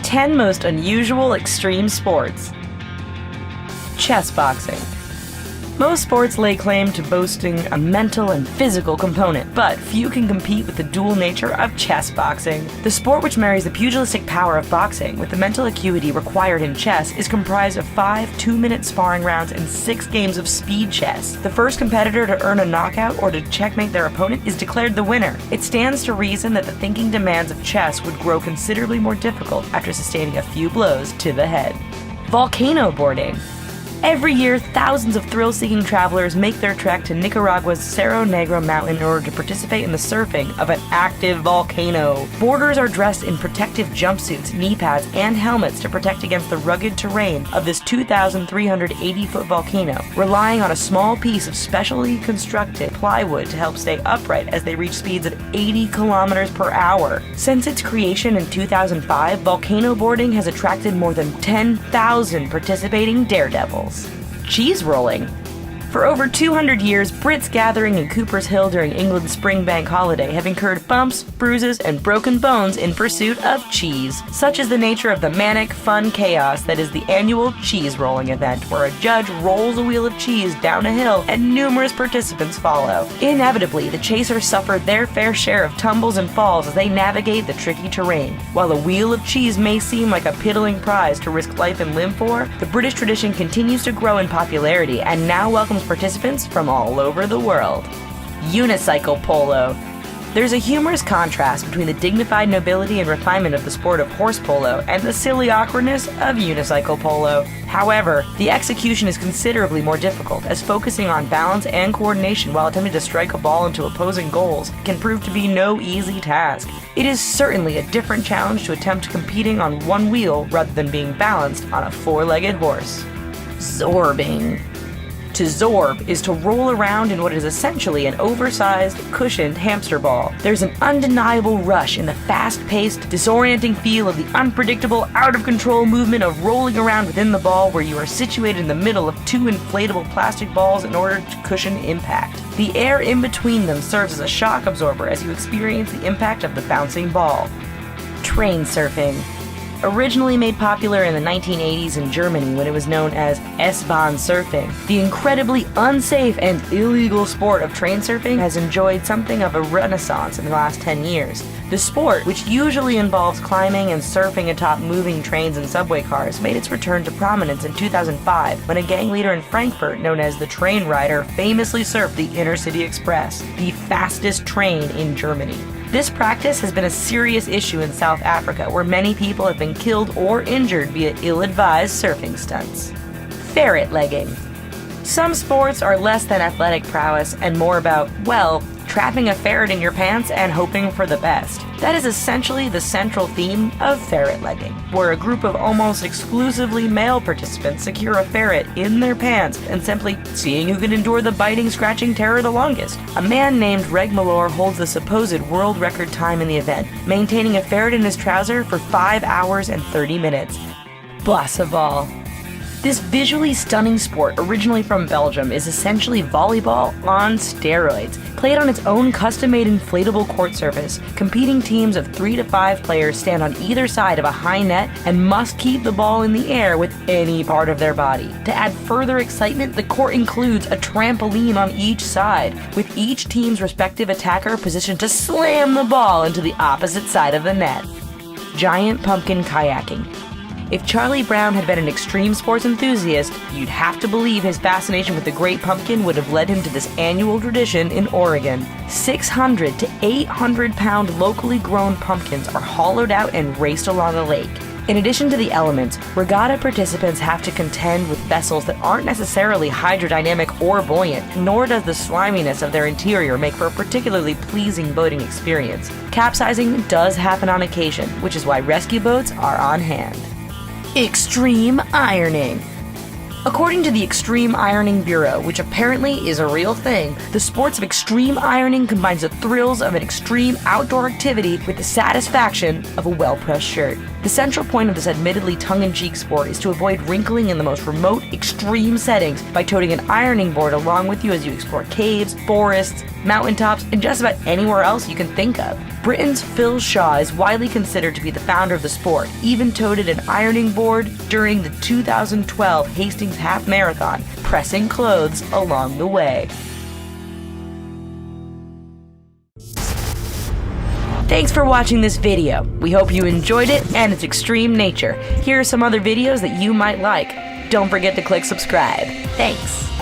Ten most unusual extreme sports. Chess boxing. Most sports lay claim to boasting a mental and physical component, but few can compete with the dual nature of chess boxing. The sport, which marries the pugilistic power of boxing with the mental acuity required in chess, is comprised of 5 2-minute sparring rounds and 6 games of speed chess. The first competitor to earn a knockout or to checkmate their opponent is declared the winner. It stands to reason that the thinking demands of chess would grow considerably more difficult after sustaining a few blows to the head. Volcano boarding. Every year, thousands of thrill-seeking travelers make their trek to Nicaragua's Cerro Negro mountain in order to participate in the surfing of an active volcano. Boarders are dressed in protective jumpsuits, knee pads, and helmets to protect against the rugged terrain of this 2,380-foot volcano, relying on a small piece of specially constructed plywood to help stay upright as they reach speeds of 80 kilometers per hour. Since its creation in 2005, volcano boarding has attracted more than 10,000 participating daredevils. Cheese rolling. For over 200 years, Brits gathering in Cooper's Hill during England's spring bank holiday have incurred bumps, bruises, and broken bones in pursuit of cheese. Such is the nature of the manic, fun chaos that is the annual cheese rolling event, where a judge rolls a wheel of cheese down a hill and numerous participants follow. Inevitably, the chasers suffer their fair share of tumbles and falls as they navigate the tricky terrain. While a wheel of cheese may seem like a piddling prize to risk life and limb for, the British tradition continues to grow in popularity and now welcomes participants from all over the world. Unicycle polo. There's a humorous contrast between the dignified nobility and refinement of the sport of horse polo and the silly awkwardness of unicycle polo. However, the execution is considerably more difficult, as focusing on balance and coordination while attempting to strike a ball into opposing goals can prove to be no easy task. It is certainly a different challenge to attempt competing on one wheel rather than being balanced on a 4-legged horse. Zorbing. To zorb is to roll around in what is essentially an oversized, cushioned hamster ball. There's an undeniable rush in the fast-paced, disorienting feel of the unpredictable, out-of-control movement of rolling around within the ball, where you are situated in the middle of 2 inflatable plastic balls in order to cushion impact. The air in between them serves as a shock absorber as you experience the impact of the bouncing ball. Train surfing. Originally made popular in the 1980s in Germany when it was known as S-Bahn surfing, the incredibly unsafe and illegal sport of train surfing has enjoyed something of a renaissance in the last 10 years. The sport, which usually involves climbing and surfing atop moving trains and subway cars, made its return to prominence in 2005 when a gang leader in Frankfurt known as the Train Rider famously surfed the Intercity Express, the fastest train in Germany. This practice has been a serious issue in South Africa, where many people have been killed or injured via ill-advised surfing stunts. Ferret legging. Some sports are less than athletic prowess and more about, well, trapping a ferret in your pants and hoping for the best. That is essentially the central theme of ferret legging, where a group of almost exclusively male participants secure a ferret in their pants and simply seeing who can endure the biting, scratching terror the longest. A man named Reg Malor holds the supposed world record time in the event, maintaining a ferret in his trouser for 5 hours and 30 minutes. Bossaball. This visually stunning sport, originally from Belgium, is essentially volleyball on steroids. Played on its own custom-made inflatable court surface, competing teams of 3 to 5 players stand on either side of a high net and must keep the ball in the air with any part of their body. To add further excitement, the court includes a trampoline on each side, with each team's respective attacker positioned to slam the ball into the opposite side of the net. Giant pumpkin kayaking. If Charlie Brown had been an extreme sports enthusiast, you'd have to believe his fascination with the Great Pumpkin would have led him to this annual tradition in Oregon. 600 to 800 pound locally grown pumpkins are hollowed out and raced along a lake. In addition to the elements, regatta participants have to contend with vessels that aren't necessarily hydrodynamic or buoyant, nor does the sliminess of their interior make for a particularly pleasing boating experience. Capsizing does happen on occasion, which is why rescue boats are on hand. Extreme ironing. According to the Extreme Ironing Bureau, which apparently is a real thing, the sports of extreme ironing combines the thrills of an extreme outdoor activity with the satisfaction of a well-pressed shirt. The central point of this admittedly tongue-in-cheek sport is to avoid wrinkling in the most remote, extreme settings by toting an ironing board along with you as you explore caves, forests, mountaintops, and just about anywhere else you can think of. Britain's Phil Shaw is widely considered to be the founder of the sport, even toted an ironing board during the 2012 Hastings Half Marathon, pressing clothes along the way. Thanks for watching this video. We hope you enjoyed it and its extreme nature. Here are some other videos that you might like. Don't forget to click subscribe. Thanks.